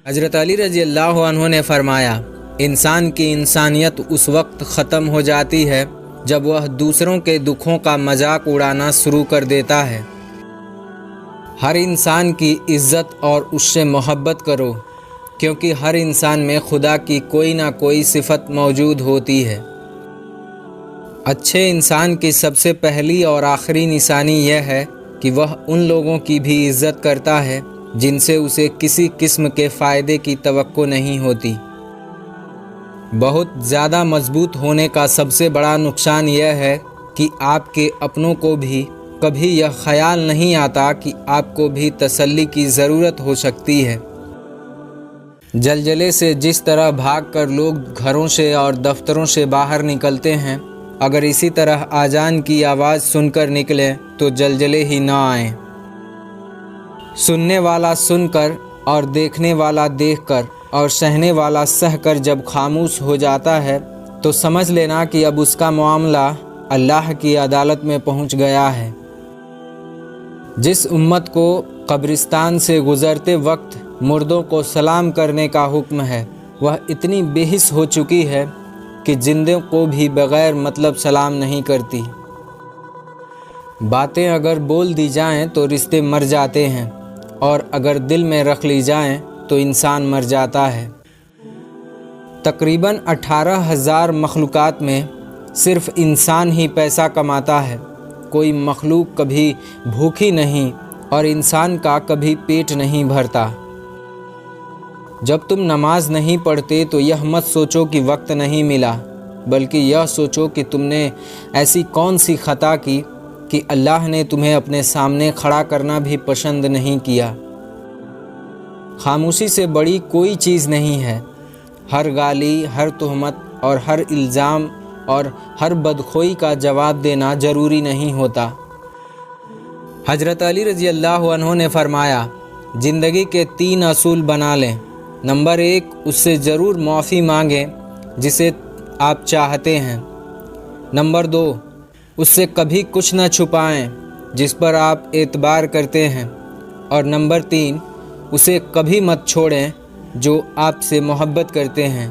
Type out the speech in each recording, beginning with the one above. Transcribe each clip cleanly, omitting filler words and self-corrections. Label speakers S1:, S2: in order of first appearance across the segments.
S1: حضرت علی رضی اللہ عنہ نے فرمایا، انسان کی انسانیت اس وقت ختم ہو جاتی ہے جب وہ دوسروں کے دکھوں کا مذاق اڑانا شروع کر دیتا ہے۔ ہر انسان کی عزت اور اس سے محبت کرو، کیونکہ ہر انسان میں خدا کی کوئی نہ کوئی صفت موجود ہوتی ہے۔ اچھے انسان کی سب سے پہلی اور آخری نشانی یہ ہے کہ وہ ان لوگوں کی بھی عزت کرتا ہے جن سے اسے کسی قسم کے فائدے کی توقع نہیں ہوتی۔ بہت زیادہ مضبوط ہونے کا سب سے بڑا نقصان یہ ہے کہ آپ کے اپنوں کو بھی کبھی یہ خیال نہیں آتا کہ آپ کو بھی تسلی کی ضرورت ہو سکتی ہے۔ زلزلے سے جس طرح بھاگ کر لوگ گھروں سے اور دفتروں سے باہر نکلتے ہیں، اگر اسی طرح اذان کی آواز سن کر نکلیں تو زلزلے ہی نہ آئیں۔ سننے والا سن کر اور دیکھنے والا دیکھ کر اور سہنے والا سہ کر جب خاموش ہو جاتا ہے تو سمجھ لینا کہ اب اس کا معاملہ اللہ کی عدالت میں پہنچ گیا ہے۔ جس امت کو قبرستان سے گزرتے وقت مردوں کو سلام کرنے کا حکم ہے، وہ اتنی بے حس ہو چکی ہے کہ زندوں کو بھی بغیر مطلب سلام نہیں کرتی۔ باتیں اگر بول دی جائیں تو رشتے مر جاتے ہیں، اور اگر دل میں رکھ لی جائیں تو انسان مر جاتا ہے۔ تقریباً 18,000 مخلوقات میں صرف انسان ہی پیسہ کماتا ہے۔ کوئی مخلوق کبھی بھوکی نہیں اور انسان کا کبھی پیٹ نہیں بھرتا۔ جب تم نماز نہیں پڑھتے تو یہ مت سوچو کہ وقت نہیں ملا، بلکہ یہ سوچو کہ تم نے ایسی کون سی خطا کی کہ اللہ نے تمہیں اپنے سامنے کھڑا کرنا بھی پسند نہیں کیا۔ خاموشی سے بڑی کوئی چیز نہیں ہے۔ ہر گالی، ہر تہمت اور ہر الزام اور ہر بدخوئی کا جواب دینا ضروری نہیں ہوتا۔ حضرت علی رضی اللہ عنہ نے فرمایا، زندگی کے 3 اصول بنا لیں۔ نمبر 1، اس سے ضرور معافی مانگیں جسے آپ چاہتے ہیں۔ نمبر 2، اس سے کبھی کچھ نہ چھپائیں جس پر آپ اعتبار کرتے ہیں۔ اور نمبر 3، اسے کبھی مت چھوڑیں جو آپ سے محبت کرتے ہیں۔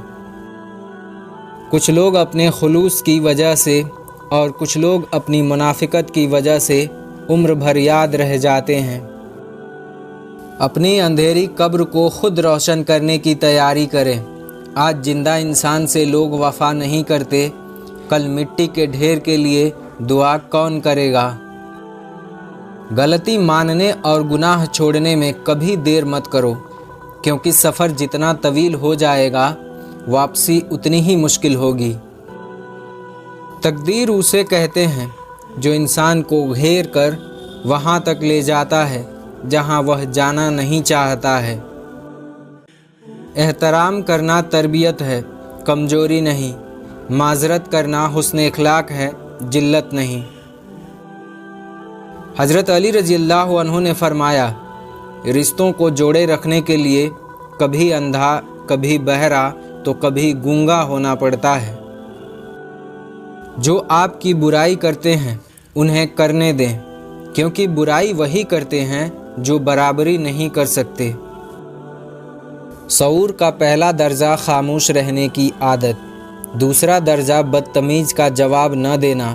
S1: کچھ لوگ اپنے خلوص کی وجہ سے اور کچھ لوگ اپنی منافقت کی وجہ سے عمر بھر یاد رہ جاتے ہیں۔ اپنی اندھیری قبر کو خود روشن کرنے کی تیاری کریں۔ آج زندہ انسان سے لوگ وفا نہیں کرتے، کل مٹی کے ڈھیر کے لیے دعا کون کرے گا؟ غلطی ماننے اور گناہ چھوڑنے میں کبھی دیر مت کرو، کیونکہ سفر جتنا طویل ہو جائے گا واپسی اتنی ہی مشکل ہوگی۔ تقدیر اسے کہتے ہیں جو انسان کو گھیر کر وہاں تک لے جاتا ہے جہاں وہ جانا نہیں چاہتا ہے۔ احترام کرنا تربیت ہے، کمزوری نہیں۔ معذرت کرنا حسن اخلاق ہے، ذلت نہیں۔ حضرت علی رضی اللہ عنہ نے فرمایا، رشتوں کو جوڑے رکھنے کے لیے کبھی اندھا، کبھی بہرا تو کبھی گونگا ہونا پڑتا ہے۔ جو آپ کی برائی کرتے ہیں انہیں کرنے دیں، کیونکہ برائی وہی کرتے ہیں جو برابری نہیں کر سکتے۔ شعور کا پہلا درجہ خاموش رہنے کی عادت، دوسرا درجہ بدتمیز کا جواب نہ دینا،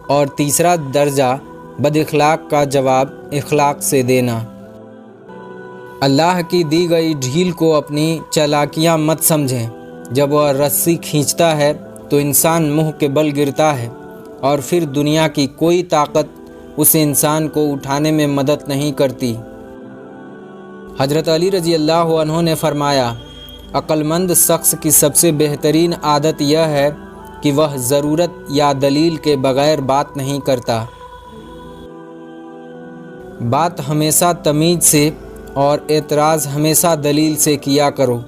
S1: اور تیسرا درجہ بد اخلاق کا جواب اخلاق سے دینا۔ اللہ کی دی گئی ڈھیل کو اپنی چالاکیاں مت سمجھیں۔ جب وہ رسی کھینچتا ہے تو انسان منہ کے بل گرتا ہے، اور پھر دنیا کی کوئی طاقت اس انسان کو اٹھانے میں مدد نہیں کرتی۔ حضرت علی رضی اللہ عنہ نے فرمایا، عقل مند شخص کی سب سے بہترین عادت یہ ہے کہ وہ ضرورت یا دلیل کے بغیر بات نہیں کرتا۔ بات ہمیشہ تمیز سے اور اعتراض ہمیشہ دلیل سے کیا کرو۔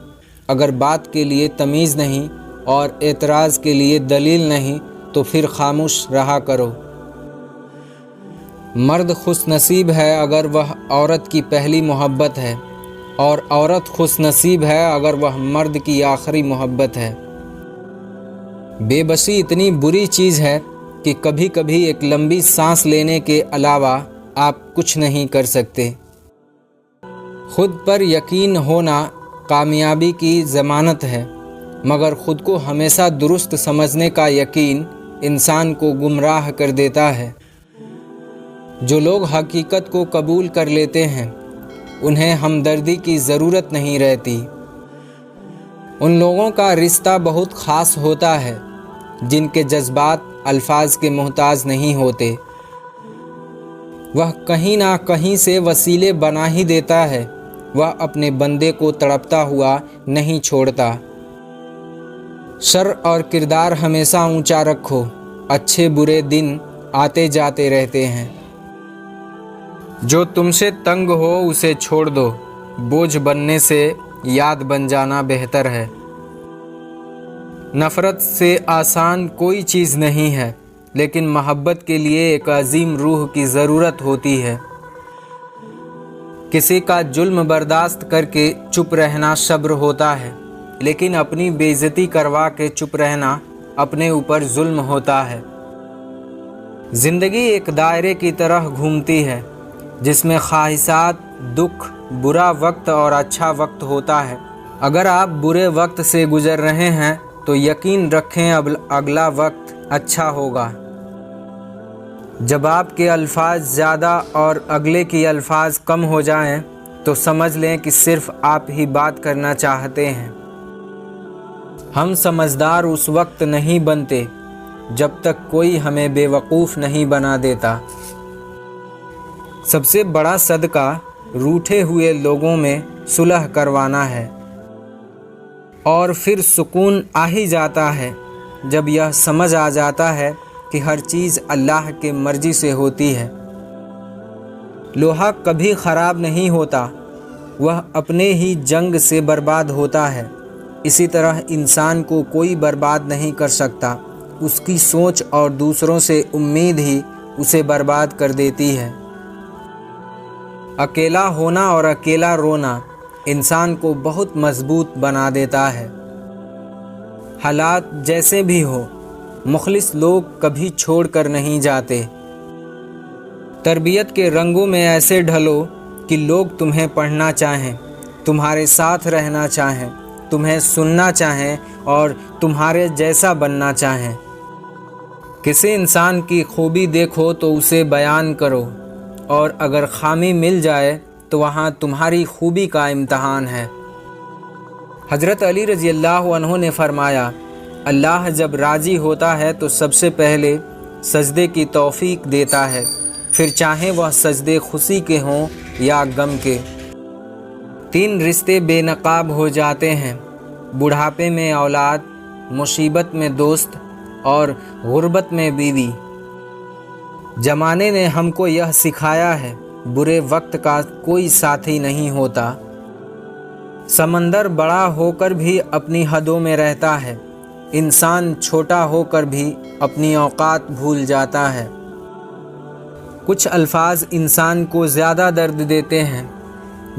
S1: اگر بات کے لیے تمیز نہیں اور اعتراض کے لیے دلیل نہیں تو پھر خاموش رہا کرو۔ مرد خوش نصیب ہے اگر وہ عورت کی پہلی محبت ہے، اور عورت خوش نصیب ہے اگر وہ مرد کی آخری محبت ہے۔ بے بسی اتنی بری چیز ہے کہ کبھی کبھی ایک لمبی سانس لینے کے علاوہ आप कुछ नहीं कर सकते। खुद पर यकीन होना कामयाबी की ज़मानत है, मगर खुद को हमेशा दुरुस्त समझने का यकीन इंसान को गुमराह कर देता है। जो लोग हकीकत को कबूल कर लेते हैं उन्हें हमदर्दी की ज़रूरत नहीं रहती। उन लोगों का रिश्ता बहुत ख़ास होता है जिनके जज्बात अल्फाज के मोहताज नहीं होते। वह कहीं ना कहीं से वसीले बना ही देता है। वह अपने बंदे को तड़पता हुआ नहीं छोड़ता। शर और किरदार हमेशा ऊंचा रखो, अच्छे बुरे दिन आते जाते रहते हैं। जो तुमसे तंग हो उसे छोड़ दो, बोझ बनने से याद बन जाना बेहतर है। नफ़रत से आसान कोई चीज़ नहीं है, लेकिन मोहब्बत के लिए एक अजीम रूह की ज़रूरत होती है। किसी का जुल्म बर्दाश्त करके चुप रहना सब्र होता है, लेकिन अपनी बेइज्जती करवा के चुप रहना अपने ऊपर जुल्म होता है। ज़िंदगी एक दायरे की तरह घूमती है जिसमें ख्वाहिशात, दुख, बुरा वक्त और अच्छा वक्त होता है। अगर आप बुरे वक्त से गुज़र रहे हैं तो यकीन रखें अब अगला वक्त अच्छा होगा। जब आपके अल्फाज ज़्यादा और अगले की अल्फाज कम हो जाएं तो समझ लें कि सिर्फ आप ही बात करना चाहते हैं। हम समझदार उस वक्त नहीं बनते जब तक कोई हमें बेवकूफ़ नहीं बना देता। सबसे बड़ा सदका रूठे हुए लोगों में सुलह करवाना है, और फिर सुकून आ ही जाता है जब यह समझ आ जाता है कि हर चीज़ अल्लाह के मर्ज़ी से होती है। लोहा कभी ख़राब नहीं होता, वह अपने ही जंग से बर्बाद होता है। इसी तरह इंसान को कोई बर्बाद नहीं कर सकता, उसकी सोच और दूसरों से उम्मीद ही उसे बर्बाद कर देती है। अकेला होना और अकेला रोना इंसान को बहुत मजबूत बना देता है। हालात जैसे भी हो, मुखलिस लोग कभी छोड़कर नहीं जाते। तरबियत के रंगों में ऐसे ढलो कि लोग तुम्हें पढ़ना चाहें, तुम्हारे साथ रहना चाहें, तुम्हें सुनना चाहें और तुम्हारे जैसा बनना चाहें। किसी इंसान की खूबी देखो तो उसे बयान करो, और अगर खामी मिल जाए तो वहाँ तुम्हारी खूबी का इम्तहान है। हज़रत अली रज़ी अल्लाह अन्हु ने फरमाया, अल्लाह जब राज़ी होता है तो सबसे पहले सजदे की तौफ़ीक देता है, फिर चाहे वह सजदे खुशी के हों या गम के। 3 रिश्ते बेनकाब हो जाते हैं, बुढ़ापे में औलाद, मुसीबत में दोस्त और गुर्बत में बीवी। ज़माने ने हमको यह सिखाया है, बुरे वक्त का कोई साथी नहीं होता। समंदर बड़ा होकर भी अपनी हदों में रहता है, इंसान छोटा होकर भी अपनी औकात भूल जाता है। कुछ अल्फाज इंसान को ज़्यादा दर्द देते हैं।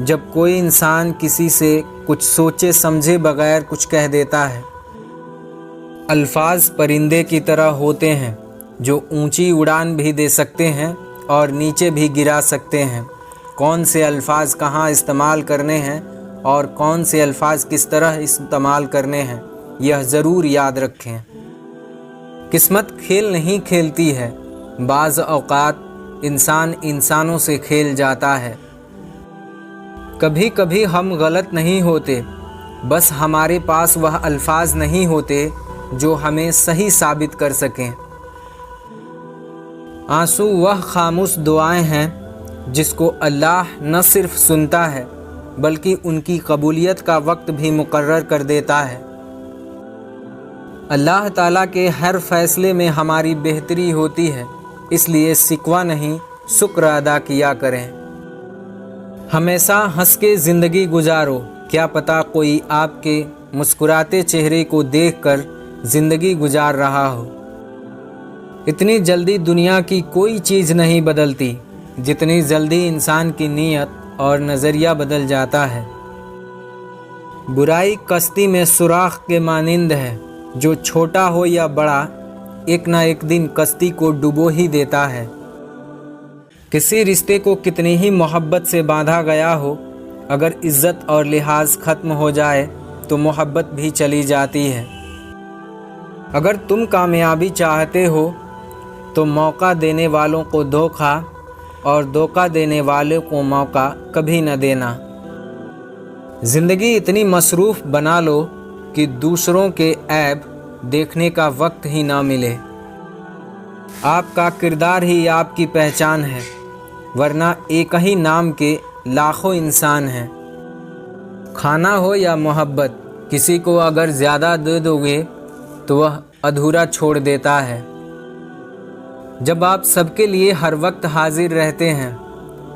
S1: जब कोई इंसान किसी से कुछ सोचे समझे बगैर कुछ कह देता है। अल्फाज परिंदे की तरह होते हैं जो ऊंची उड़ान भी दे सकते हैं और नीचे भी गिरा सकते हैं। कौन से अल्फाज कहाँ इस्तेमाल करने हैं और कौन से अल्फाज किस तरह इस्तेमाल करने हैं, यह ज़रूर याद रखें। किस्मत खेल नहीं खेलती है, बाज़ औक़ात इंसान इंसानों से खेल जाता है। कभी कभी हम गलत नहीं होते, बस हमारे पास वह अल्फाज नहीं होते जो हमें सही साबित कर सकें। आंसू वह खामोश दुआएं हैं जिसको अल्लाह न सिर्फ सुनता है बल्कि उनकी कबूलियत का वक्त भी मुकर्रर कर देता है। अल्लाह ताला के हर फैसले में हमारी बेहतरी होती है, इसलिए सिकवा नहीं शुक्र अदा किया करें। हमेशा हंस के ज़िंदगी गुजारो, क्या पता कोई आपके मुस्कुराते चेहरे को देखकर ज़िंदगी गुजार रहा हो। इतनी जल्दी दुनिया की कोई चीज़ नहीं बदलती जितनी जल्दी इंसान की नीयत और नज़रिया बदल जाता है। बुराई कश्ती में सुराख के मानिंद है, जो छोटा हो या बड़ा एक ना एक दिन कश्ती को डुबो ही देता है। किसी रिश्ते को कितनी ही मोहब्बत से बांधा गया हो, अगर इज़्ज़त और लिहाज ख़त्म हो जाए तो मोहब्बत भी चली जाती है। अगर तुम कामयाबी चाहते हो तो मौका देने वालों को धोखा और धोखा देने वालों को मौका कभी न देना। ज़िंदगी इतनी मसरूफ़ बना लो कि दूसरों के ऐब देखने का वक्त ही ना मिले। आपका किरदार ही आपकी पहचान है, वरना एक ही नाम के लाखों इंसान हैं। खाना हो या मोहब्बत, किसी को अगर ज़्यादा दे दोगे तो वह अधूरा छोड़ देता है। जब आप सबके लिए हर वक्त हाजिर रहते हैं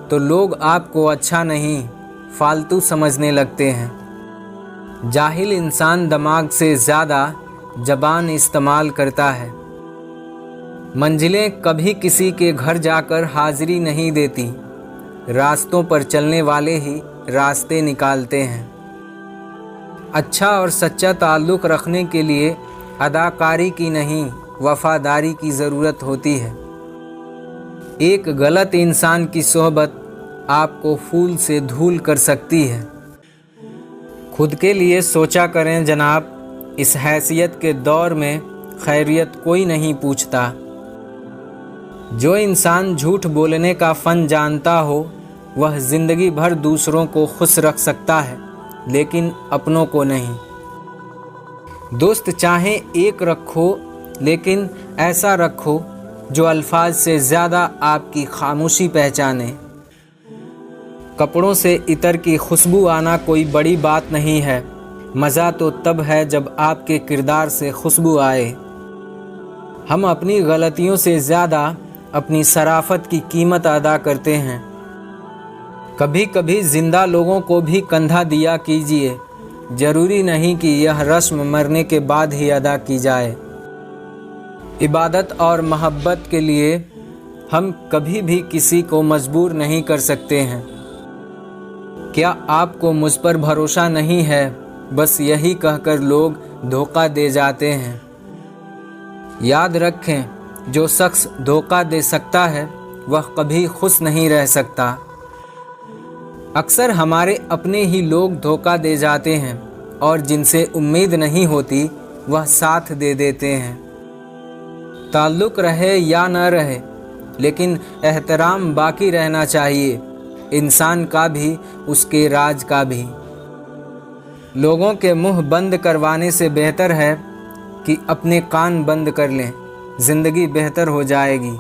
S1: तो लोग आपको अच्छा नहीं, फालतू समझने लगते हैं। जाहिल इंसान दिमाग से ज़्यादा ज़बान इस्तेमाल करता है। मंजिलें कभी किसी के घर जाकर हाजिरी नहीं देती, रास्तों पर चलने वाले ही रास्ते निकालते हैं। अच्छा और सच्चा ताल्लुक़ रखने के लिए अदाकारी की नहीं, वफ़ादारी की ज़रूरत होती है। एक गलत इंसान की सोहबत आपको फूल से धूल कर सकती है। खुद के लिए सोचा करें जनाब, इस हैसियत के दौर में खैरियत कोई नहीं पूछता। जो इंसान झूठ बोलने का फ़न जानता हो वह ज़िंदगी भर दूसरों को खुश रख सकता है, लेकिन अपनों को नहीं। दोस्त चाहे एक रखो, लेकिन ऐसा रखो जो अल्फाज से ज़्यादा आपकी खामोशी पहचाने। कपड़ों से इतर की खुशबू आना कोई बड़ी बात नहीं है, मज़ा तो तब है जब आपके किरदार से खुशबू आए। हम अपनी गलतियों से ज़्यादा अपनी शराफत की कीमत अदा करते हैं। कभी कभी ज़िंदा लोगों को भी कंधा दिया कीजिए, ज़रूरी नहीं कि यह रस्म मरने के बाद ही अदा की जाए। इबादत और मोहब्बत के लिए हम कभी भी किसी को मजबूर नहीं कर सकते हैं। क्या आपको मुझ पर भरोसा नहीं है, बस यही कहकर लोग धोखा दे जाते हैं। याद रखें, जो शख्स धोखा दे सकता है वह कभी खुश नहीं रह सकता। अक्सर हमारे अपने ही लोग धोखा दे जाते हैं और जिनसे उम्मीद नहीं होती वह साथ दे देते हैं। ताल्लुक़ रहे या न रहे, लेकिन एहतराम बाकी रहना चाहिए, इंसान का भी उसके राज का भी। लोगों के मुंह बंद करवाने से बेहतर है कि अपने कान बंद कर लें, ज़िंदगी बेहतर हो जाएगी।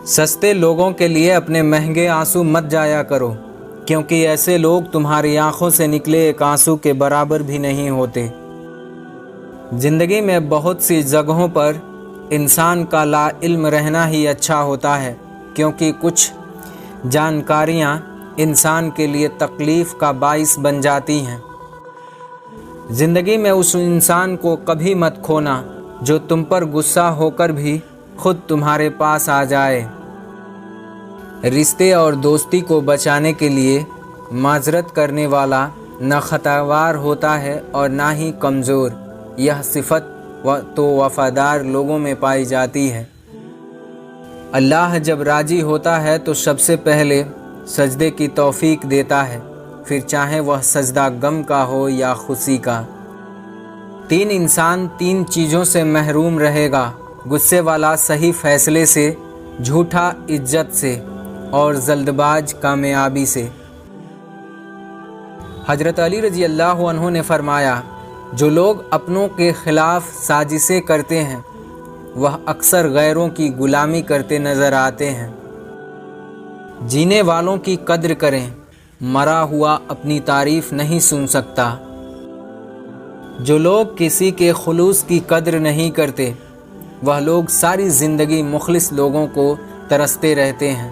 S1: सस्ते लोगों के लिए अपने महंगे आंसू मत जाया करो, क्योंकि ऐसे लोग तुम्हारी आंखों से निकले एक आंसू के बराबर भी नहीं होते। ज़िंदगी में बहुत सी जगहों पर इंसान का ला इल्म रहना ही अच्छा होता है, क्योंकि कुछ जानकारियाँ इंसान के लिए तकलीफ़ का बाइस बन जाती हैं। ज़िंदगी में उस इंसान को कभी मत खोना जो तुम पर गुस्सा होकर भी खुद तुम्हारे पास आ जाए। रिश्ते और दोस्ती को बचाने के लिए माजरत करने वाला न खतावार होता है और ना ही कमज़ोर। यह सिफत तो वफ़ादार लोगों में पाई जाती है। अल्लाह जब राज़ी होता है तो सबसे पहले सजदे की तौफीक देता है, फिर चाहे वह सजदा गम का हो या खुशी का। 3 इंसान 3 चीज़ों से महरूम रहेगा, गुस्से वाला सही फ़ैसले से, झूठा इज्जत से और जल्दबाज कामयाबी से। हज़रत अली रज़ी अल्लाह अन्हु ने फरमाया, जो लोग अपनों के ख़िलाफ़ साजिशें करते हैं वह अक्सर गैरों की ग़ुलामी करते नज़र आते हैं। जीने वालों की कद्र करें, मरा हुआ अपनी तारीफ़ नहीं सुन सकता। जो लोग किसी के खुलूस की कद्र नहीं करते वह लोग सारी ज़िंदगी मुखलिस लोगों को तरसते रहते हैं।